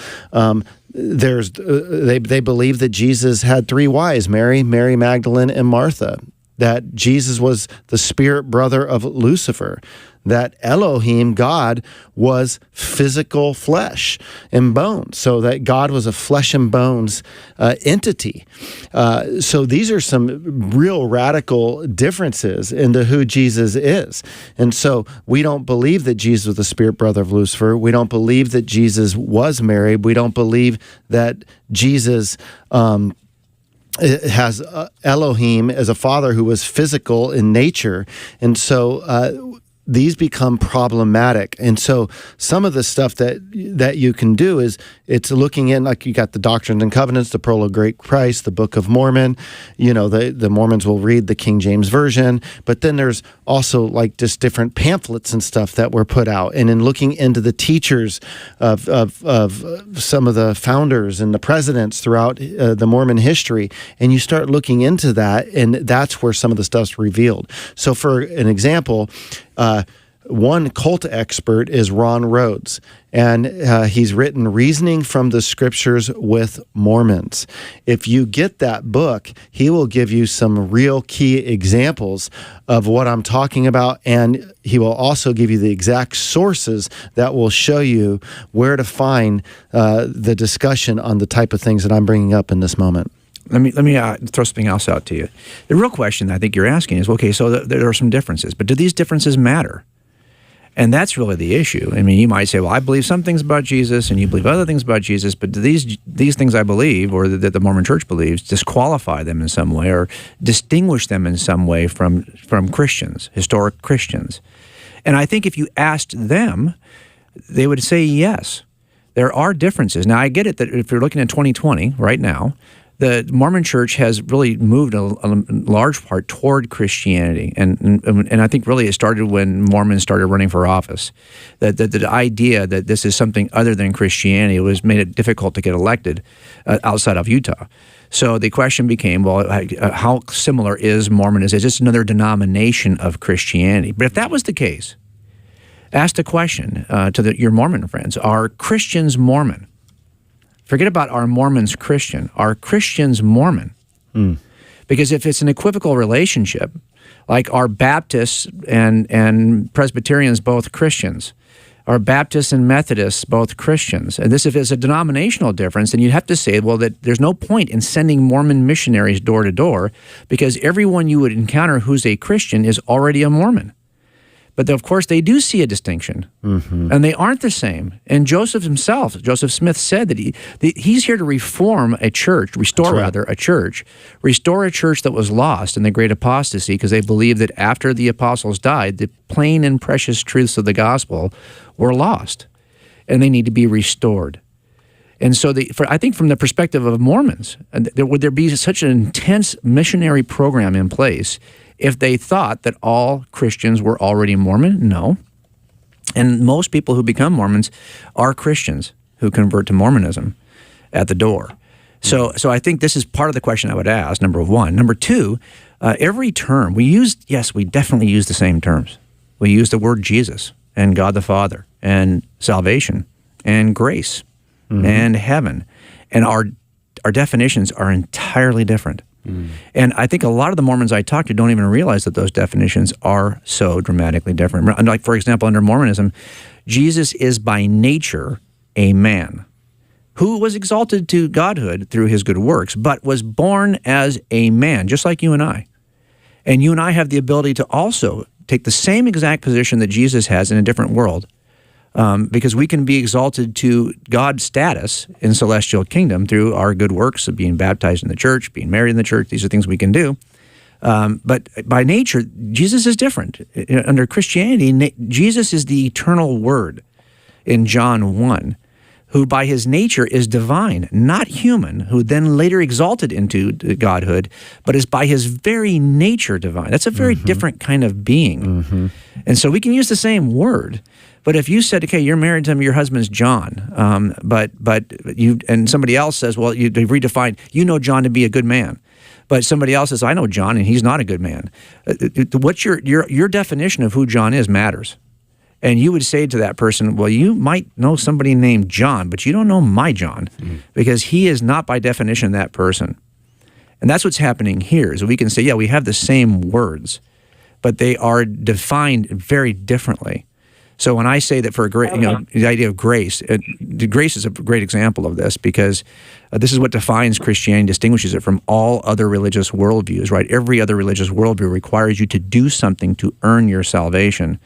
they believe that Jesus had three wives, Mary Magdalene, and Martha, that Jesus was the spirit brother of Lucifer, that Elohim, God, was physical flesh and bones, so that God was a flesh and bones entity. So these are some real radical differences into who Jesus is. And so we don't believe that Jesus was the spirit brother of Lucifer. We don't believe that Jesus was married. We don't believe that Jesus has Elohim as a father who was physical in nature. And so these become problematic. And so some of the stuff that you can do is, it's looking in, like, you got the Doctrines and Covenants, the Pearl of Great Price, the Book of Mormon. The Mormons will read the King James Version, but then there's also like just different pamphlets and stuff that were put out. And in looking into the teachers of some of the founders and the presidents throughout the Mormon history, and you start looking into that, and that's where some of the stuff's revealed. So for an example, one cult expert is Ron Rhodes, and he's written Reasoning from the Scriptures with Mormons. If you get that book, he will give you some real key examples of what I'm talking about, and he will also give you the exact sources that will show you where to find the discussion on the type of things that I'm bringing up in this moment. Let me throw something else out to you. The real question I think you're asking is, okay, so there are some differences, but do these differences matter? And that's really the issue. I mean, you might say, well, I believe some things about Jesus and you believe other things about Jesus, but do these things I believe, or that the Mormon Church believes, disqualify them in some way or distinguish them in some way from Christians, historic Christians? And I think if you asked them, they would say yes. There are differences. Now, I get it that if you're looking at 2020 right now, the Mormon Church has really moved a large part toward Christianity, and I think really it started when Mormons started running for office. The idea that this is something other than Christianity made it difficult to get elected outside of Utah. So the question became, well, how similar is Mormonism? Is this another denomination of Christianity? But if that was the case, ask the question to your Mormon friends: are Christians Mormon? Forget about are Mormons Christian. Are Christians Mormon? Because if it's an equivocal relationship, like are Baptists and Presbyterians both Christians? Are Baptists and Methodists both Christians? And this, if it's a denominational difference, then you'd have to say, well, that there's no point in sending Mormon missionaries door to door because everyone you would encounter who's a Christian is already a Mormon. But of course, they do see a distinction, and they aren't the same. And Joseph himself, Joseph Smith, said that he's here to restore a church that was lost in the great apostasy, because they believed that after the apostles died, the plain and precious truths of the gospel were lost, and they need to be restored. And so, I think from the perspective of Mormons, would there be such an intense missionary program in place if they thought that all Christians were already Mormon? No. And most people who become Mormons are Christians who convert to Mormonism at the door. So I think this is part of the question I would ask, number one. Number two, every term, we definitely use the same terms. We use the word Jesus and God the Father and salvation and grace and heaven. And our definitions are entirely different. And I think a lot of the Mormons I talk to don't even realize that those definitions are so dramatically different. Like, for example, under Mormonism, Jesus is by nature a man who was exalted to godhood through his good works, but was born as a man, just like you and I. And you and I have the ability to also take the same exact position that Jesus has in a different world, because we can be exalted to God's status in celestial kingdom through our good works of being baptized in the church, being married in the church. These are things we can do. But by nature, Jesus is different. Under Christianity, Jesus is the eternal Word in John 1, who by his nature is divine, not human, who then later exalted into godhood, but is by his very nature divine. That's a very different kind of being. And so we can use the same word. But if you said, okay, you're married to your husband's John, but you, and somebody else says, well, you've redefined, you know John to be a good man. But somebody else says, I know John and he's not a good man. What's your definition of who John is matters. And you would say to that person, well, you might know somebody named John, but you don't know my John, because he is not by definition that person. And that's what's happening here, is we can say, yeah, we have the same words, but they are defined very differently. So when I say that for the idea of grace, grace is a great example of this, because this is what defines Christianity, distinguishes it from all other religious worldviews, right? Every other religious worldview requires you to do something to earn your salvation.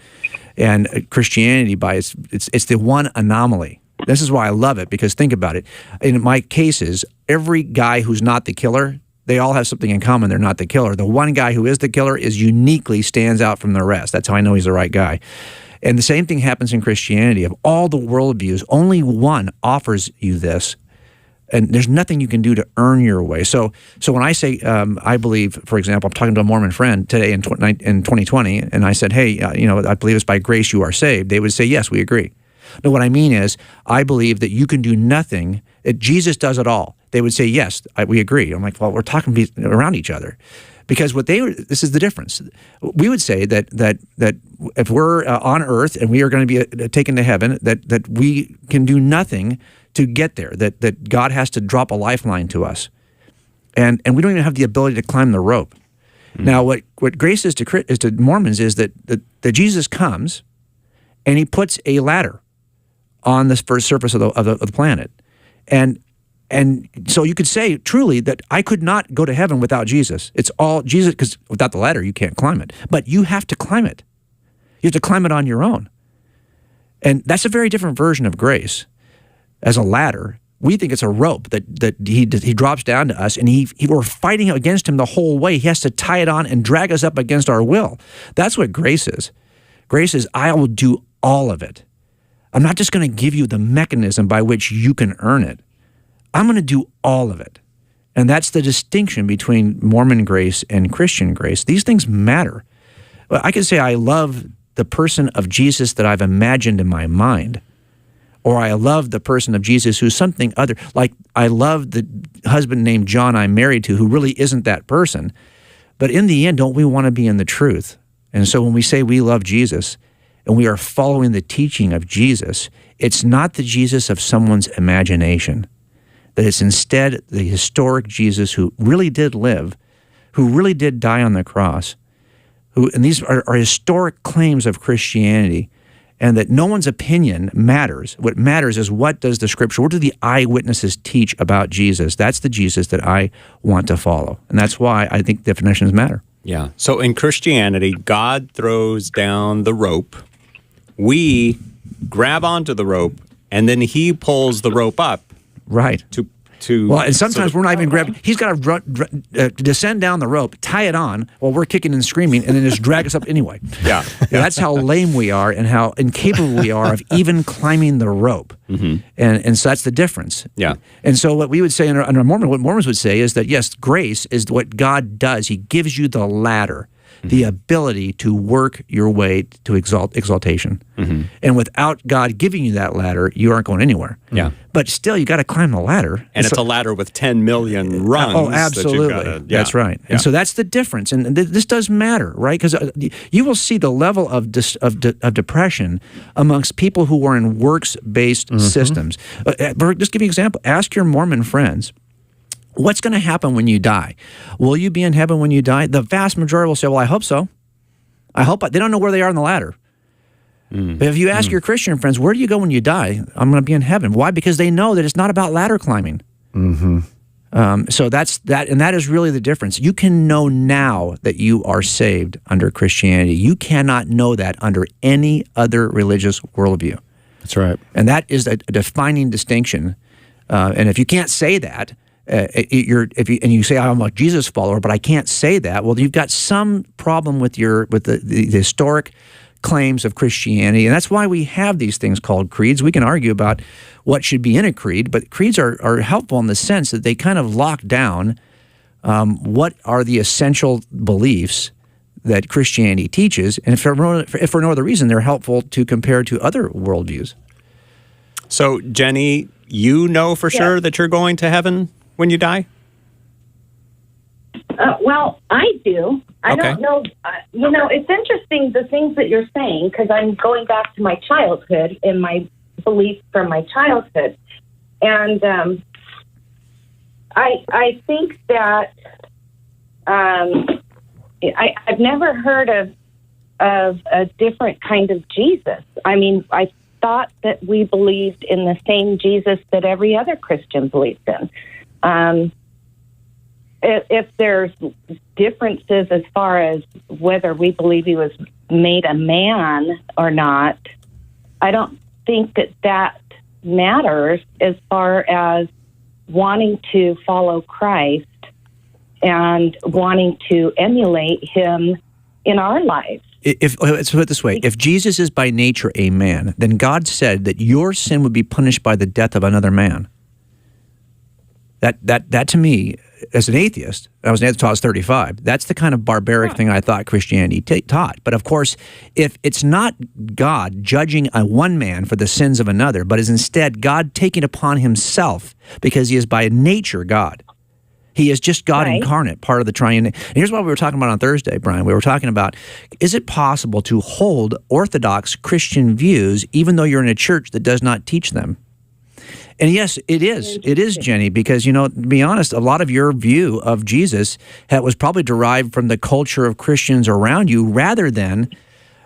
And Christianity, it's the one anomaly. This is why I love it, because think about it. In my cases, every guy who's not the killer, they all have something in common. They're not the killer. The one guy who is the killer uniquely stands out from the rest. That's how I know he's the right guy. And the same thing happens in Christianity. Of all the worldviews, only one offers you this, and there's nothing you can do to earn your way. So when I say, I believe, for example, I'm talking to a Mormon friend today in 2020, and I said, hey, I believe it's by grace you are saved. They would say, yes, we agree. No, what I mean is, I believe that you can do nothing, that Jesus does it all. They would say, yes, we agree. I'm like, well, we're talking around each other. Because this is the difference. We would say that if we're on earth and we are going to be taken to heaven, that we can do nothing to get there, that God has to drop a lifeline to us. And we don't even have the ability to climb the rope. Now, what grace is to Mormons is that Jesus comes and he puts a ladder on the first surface of the planet. And so you could say truly that I could not go to heaven without Jesus. It's all Jesus, because without the ladder, you can't climb it. But you have to climb it. You have to climb it on your own. And that's a very different version of grace. As a ladder, we think it's a rope that he drops down to us, and we're fighting against him the whole way. He has to tie it on and drag us up against our will. That's what grace is. Grace is, I will do all of it. I'm not just going to give you the mechanism by which you can earn it. I'm going to do all of it. And that's the distinction between Mormon grace and Christian grace. These things matter. I can say I love the person of Jesus that I've imagined in my mind, or I love the person of Jesus who's something other. Like I love the husband named John I'm married to who really isn't that person. But in the end, don't we want to be in the truth? And so when we say we love Jesus and we are following the teaching of Jesus, it's not the Jesus of someone's imagination. that it's instead the historic Jesus who really did live, who really did die on the cross, and these are historic claims of Christianity, and that no one's opinion matters. What matters is what does the Scripture, what do the eyewitnesses teach about Jesus? That's the Jesus that I want to follow. And that's why I think definitions matter. Yeah. So in Christianity, God throws down the rope. We grab onto the rope, and then he pulls the rope up. Right. Well, and sometimes we're not even grabbing. He's got to descend down the rope, tie it on while we're kicking and screaming, and then just drag us up anyway. Yeah. That's how lame we are and how incapable we are of even climbing the rope. Mm-hmm. And so that's the difference. Yeah. And so what we would say under Mormon, what Mormons would say is that, yes, grace is what God does. He gives you the ladder, the ability to work your way to exaltation. Mm-hmm. And without God giving you that ladder, you aren't going anywhere. Yeah. But still, you got to climb the ladder. And it's a ladder with 10 million rungs. Oh, absolutely. That's right. Yeah. And so that's the difference. And this does matter, right? Because you will see the level of depression amongst people who are in works-based systems. Just give you an example. Ask your Mormon friends, what's going to happen when you die? Will you be in heaven when you die? The vast majority will say, well, I hope so. I hope. They don't know where they are on the ladder. But if you ask your Christian friends, where do you go when you die? I'm going to be in heaven. Why? Because they know that it's not about ladder climbing. So that's that, and that is really the difference. You can know now that you are saved under Christianity. You cannot know that under any other religious worldview. That's right. And that is a defining distinction. And if you can't say that, and you say I'm a Jesus follower, but I can't say that, well, you've got some problem with the historic claims of Christianity, and that's why we have these things called creeds. We can argue about what should be in a creed, but creeds are helpful in the sense that they kind of lock down what are the essential beliefs that Christianity teaches, and if for no other reason, they're helpful to compare to other worldviews. So, Jenny, you know for sure that you're going to heaven when you die? Well, I do. I don't know. It's interesting, the things that you're saying, because I'm going back to my childhood and my beliefs from my childhood. And I think that I've never heard of a different kind of Jesus. I mean, I thought that we believed in the same Jesus that every other Christian believes in. If there's differences as far as whether we believe he was made a man or not, I don't think that matters as far as wanting to follow Christ and wanting to emulate him in our lives. Let's put it this way. If Jesus is by nature a man, then God said that your sin would be punished by the death of another man. That to me, as an atheist, I was an atheist until I was 35, that's the kind of barbaric thing I thought Christianity taught. But of course, if it's not God judging one man for the sins of another, but is instead God taking upon himself because he is by nature God. He is just God incarnate, part of the triune. And here's what we were talking about on Thursday, Brian. We were talking about, is it possible to hold orthodox Christian views even though you're in a church that does not teach them? And yes, it is. It is, Jenny, because, to be honest, a lot of your view of Jesus was probably derived from the culture of Christians around you rather than,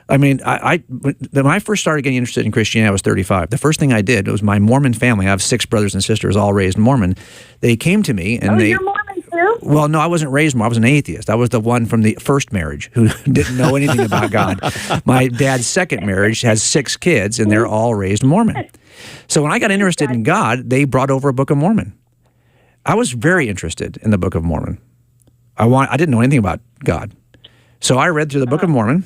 when I first started getting interested in Christianity, I was 35. The first thing I did was my Mormon family. I have 6 brothers and sisters, all raised Mormon. They came to me and you're Mormon too? Well, no, I wasn't raised Mormon. I was an atheist. I was the one from the first marriage who didn't know anything about God. My dad's second marriage has 6 kids, and they're all raised Mormon. So when I got interested in God, they brought over a Book of Mormon. I was very interested in the Book of Mormon. I didn't know anything about God. So I read through the Book of Mormon.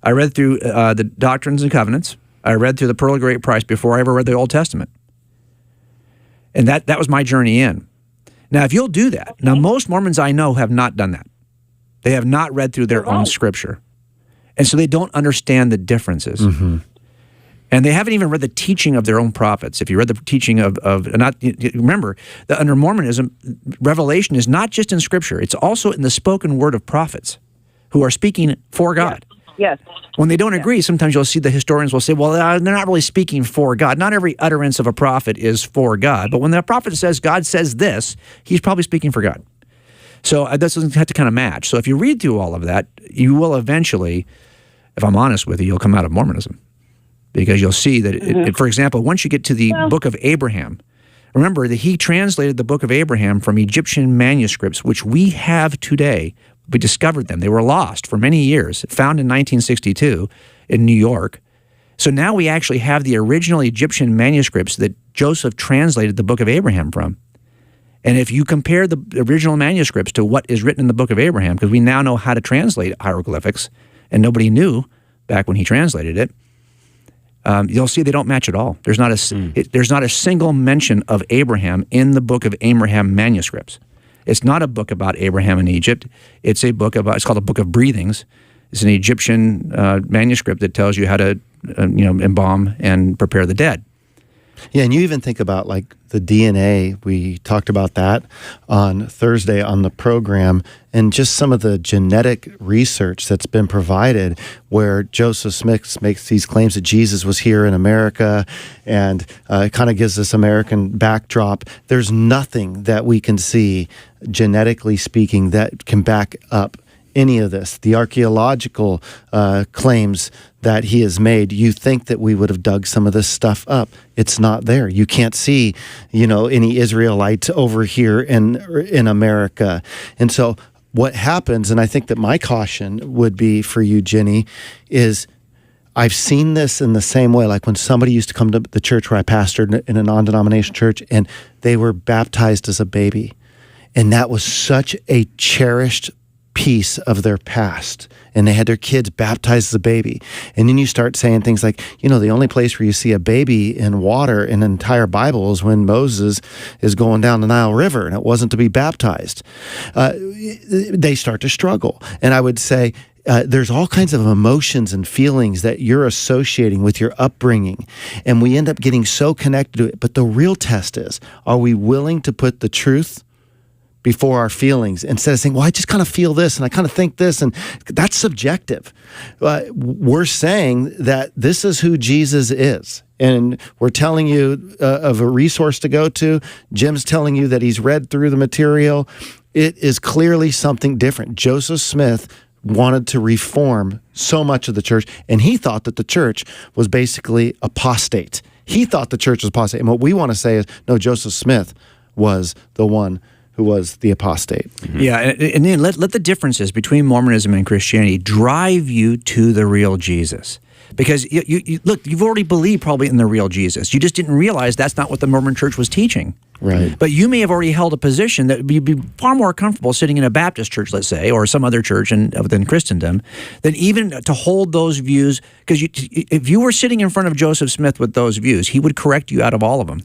I read through the Doctrines and Covenants. I read through the Pearl of Great Price before I ever read the Old Testament. And that was my journey in. Now, if you'll do that, now most Mormons I know have not done that. They have not read through their own scripture. And so they don't understand the differences. Mm-hmm. And they haven't even read the teaching of their own prophets. If you read the teaching remember that under Mormonism, revelation is not just in Scripture; it's also in the spoken word of prophets who are speaking for God. Yes. When they don't agree, sometimes you'll see the historians will say, well, they're not really speaking for God. Not every utterance of a prophet is for God. But when the prophet says God says this, he's probably speaking for God. So that doesn't have to kind of match. So if you read through all of that, you will eventually, if I'm honest with you, you'll come out of Mormonism. Because you'll see that, for example, once you get to the Book of Abraham, remember that he translated the Book of Abraham from Egyptian manuscripts, which we have today. We discovered them. They were lost for many years, found in 1962 in New York. So now we actually have the original Egyptian manuscripts that Joseph translated the Book of Abraham from. And if you compare the original manuscripts to what is written in the Book of Abraham, because we now know how to translate hieroglyphics, and nobody knew back when he translated it, you'll see they don't match at all. There's not a single mention of Abraham in the Book of Abraham manuscripts. It's not a book about Abraham in Egypt. It's a book about. It's called a Book of Breathings. It's an Egyptian manuscript that tells you how to, embalm and prepare the dead. Yeah, and you even think about like the DNA. We talked about that on Thursday on the program, and just some of the genetic research that's been provided where Joseph Smith makes these claims that Jesus was here in America, and it kind of gives this American backdrop. There's nothing that we can see, genetically speaking, that can back up any of this. The archaeological claims that he has made, you think that we would have dug some of this stuff up. It's not there. You can't see, any Israelites over here in America. And so what happens, and I think that my caution would be for you, Jenny, is I've seen this in the same way, like when somebody used to come to the church where I pastored in a non-denominational church, and they were baptized as a baby. And that was such a cherished piece of their past, and they had their kids baptized as a baby. And then you start saying things like, the only place where you see a baby in water in the entire Bible is when Moses is going down the Nile River, and it wasn't to be baptized. They start to struggle. And I would say there's all kinds of emotions and feelings that you're associating with your upbringing, and we end up getting so connected to it. But the real test is, are we willing to put the truth before our feelings, instead of saying, well, I just kind of feel this and I kind of think this, and that's subjective. We're saying that this is who Jesus is, and we're telling you of a resource to go to. Jim's telling you that he's read through the material. It is clearly something different. Joseph Smith wanted to reform so much of the church, and he thought that the church was basically apostate. He thought the church was apostate. And what we want to say is, no, Joseph Smith was the one who was the apostate. Yeah, and then let the differences between Mormonism and Christianity drive you to the real Jesus. Because look, you've already believed probably in the real Jesus. You just didn't realize that's not what the Mormon church was teaching. Right. But you may have already held a position that you'd be far more comfortable sitting in a Baptist church, let's say, or some other church within Christendom, than even to hold those views. Because if you were sitting in front of Joseph Smith with those views, he would correct you out of all of them.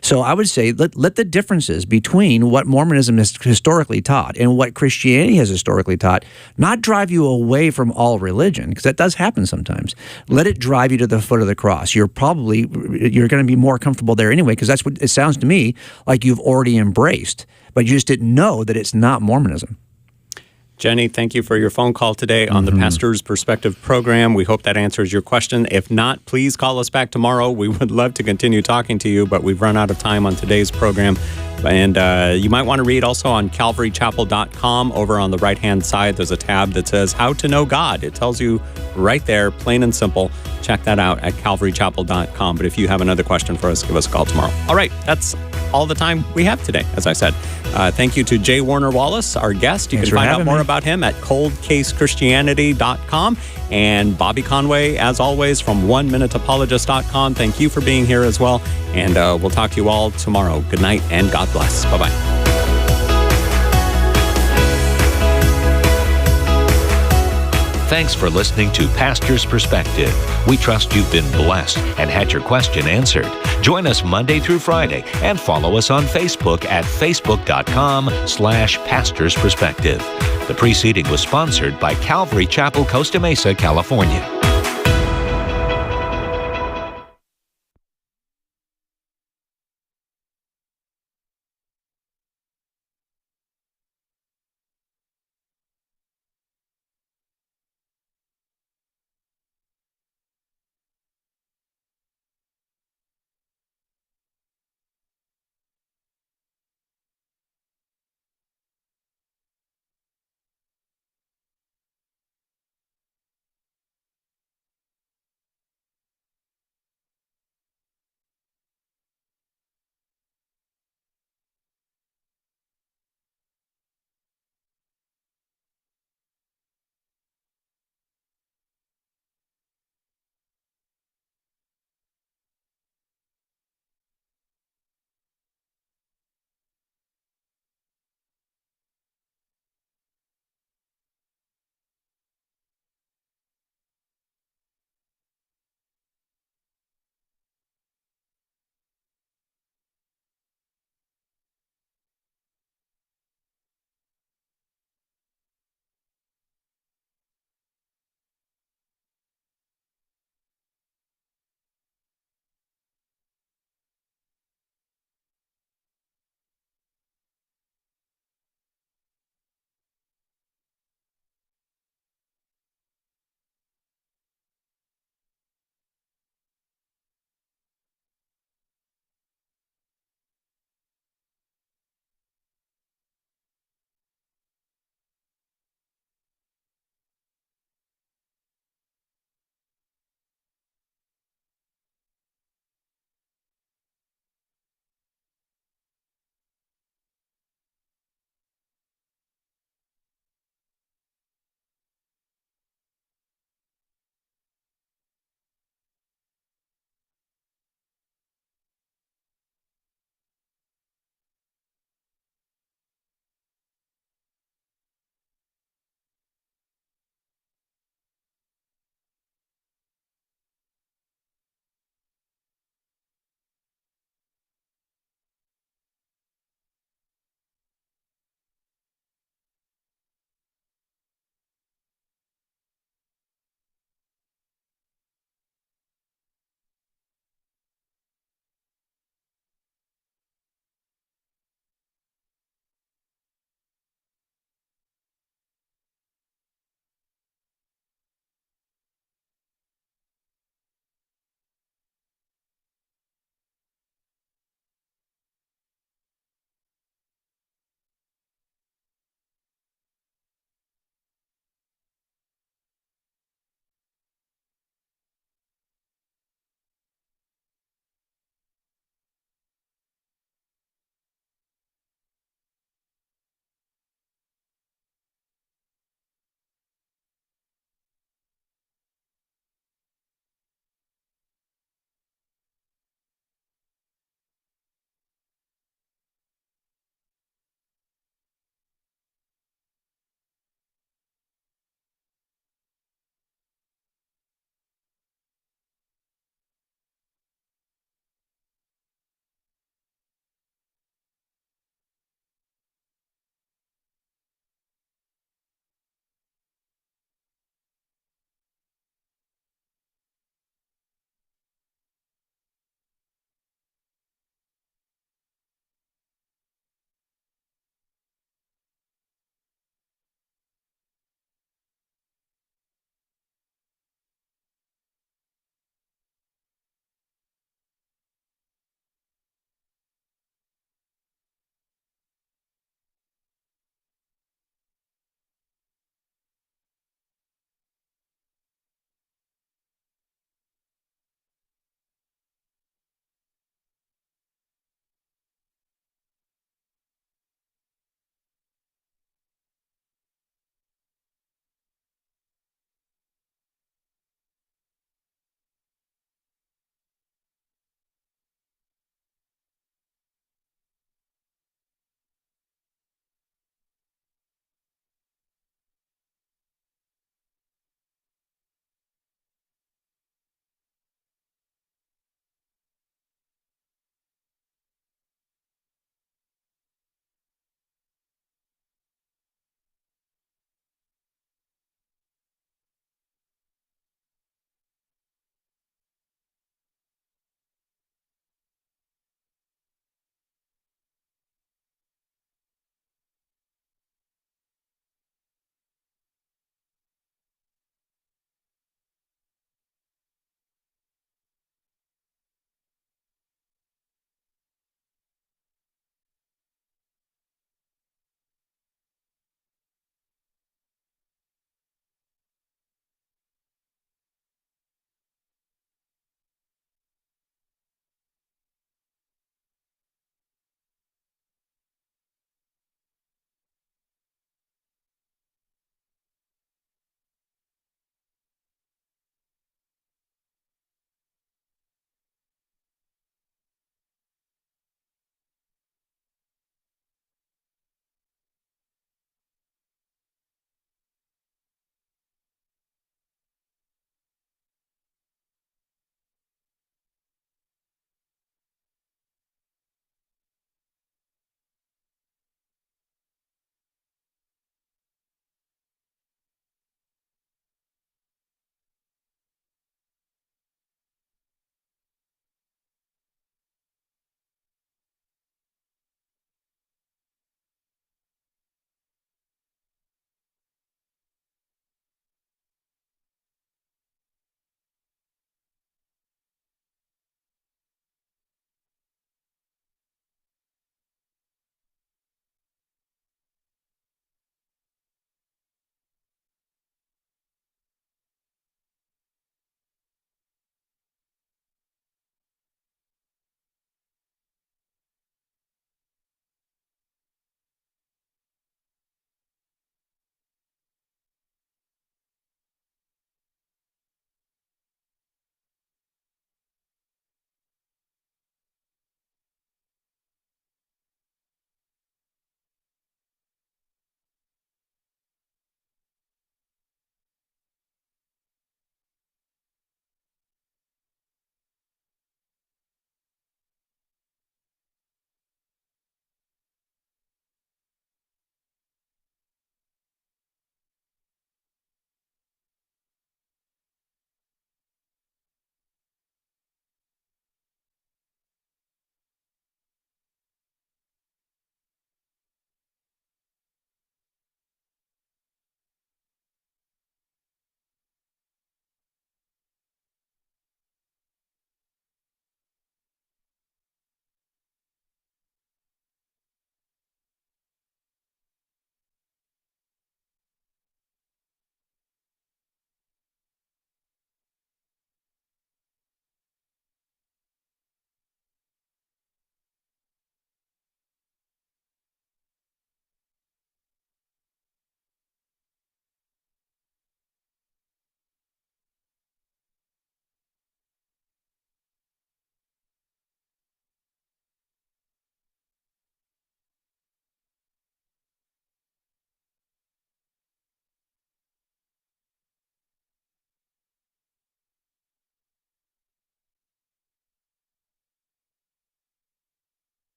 So I would say let the differences between what Mormonism has historically taught and what Christianity has historically taught not drive you away from all religion, because that does happen sometimes. Let it drive you to the foot of the cross. You're going to be more comfortable there anyway, because that's what it sounds to me like you've already embraced, but you just didn't know that it's not Mormonism. Jenny, thank you for your phone call today on the Pastor's Perspective program. We hope that answers your question. If not, please call us back tomorrow. We would love to continue talking to you, but we've run out of time on today's program. And you might want to read also on calvarychapel.com. Over on the right-hand side, there's a tab that says How to Know God. It tells you right there, plain and simple. Check that out at calvarychapel.com. But if you have another question for us, give us a call tomorrow. All right, that's all the time we have today, as I said. Thank you to J. Warner Wallace, our guest. You can find out more about him at coldcasechristianity.com. And Bobby Conway, as always, from OneMinuteApologist.com. Thank you for being here as well. And we'll talk to you all tomorrow. Good night and God bless. Bye-bye. Thanks for listening to Pastor's Perspective. We trust you've been blessed and had your question answered. Join us Monday through Friday and follow us on Facebook at facebook.com/Pastor's Perspective. The preceding was sponsored by Calvary Chapel, Costa Mesa, California.